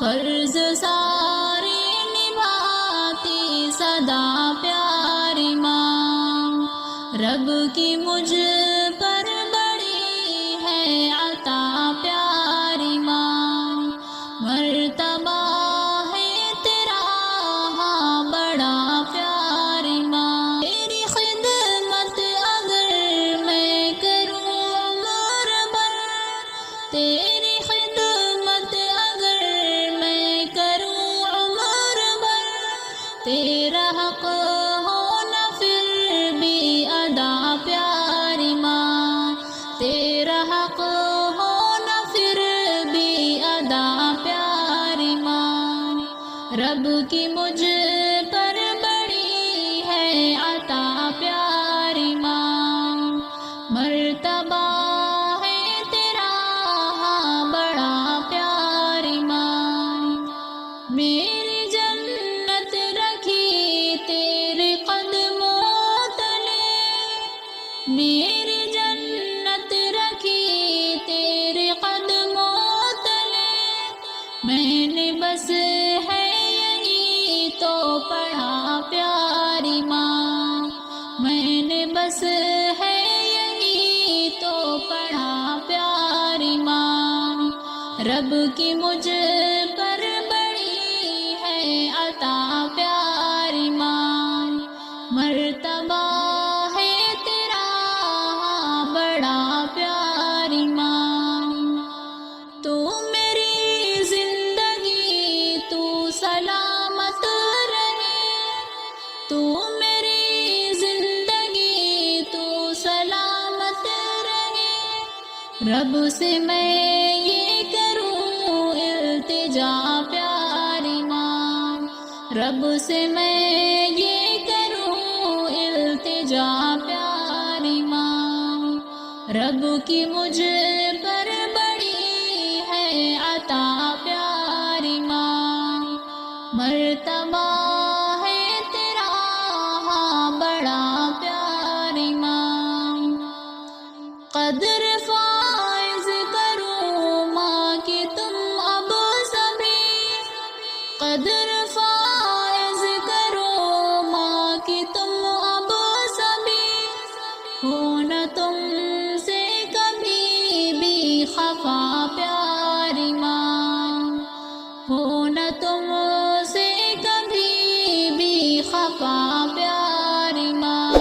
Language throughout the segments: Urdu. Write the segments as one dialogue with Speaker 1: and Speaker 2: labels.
Speaker 1: فرض سارے نبھاتی سدا پیاری ماں، رب کی مجھ پر بڑی ہے عطا پیاری ماں، مرتبہ ہے تیرا ہاں بڑا پیاری ماں، تیری خدمت اگر میں کروں عمر بھر، تیری خدمت اگر میں کروں عمر بھر، تیرا حق ہو نہ پھر بھی ادا پیاری ماں، تیرا حق ہو نہ پھر بھی ادا پیاری ماں، رب کی مجھ پر بڑی ہے عطا پیاری ماں، مرتبہ ہے تیرا ہاں بڑا پیاری ماں، میری جنت رکھی تیرے قدموں تلے، میری جنت رکھی تیرے قدموں تلے، میں نے بس ہے یہی تو پڑھا پیاری ماں، میں نے بس ہے یہی تو پڑھا پیاری ماں، رب کی مجھ پر بڑی ہے عطا پیاری ماں، مرتبہ ہے تیرا ہاں بڑا پیاری ماں، تو میری زندگی تو سلامت رہے، تو میری زندگی تو سلامت رہے، رب سے میں یہ کروں التجا پیاری ماں، رب سے میں یہ کروں التجا پیاری ماں، رب کی مجھ پر بڑی ہے عطا پیاری ماں، مرتبہ ہے تیرا ہاں بڑا پیاری ماں، قدر فائز کرو ماں کی تم اب سبھی، قدر فائز کرو ماں کی تم اب سبھی، ہو نہ تم سے کبھی بھی خفا پیاری ماں، ہو نہ تم سے کبھی بھی خفا پیاری ماں،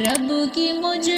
Speaker 1: رب کی مجھ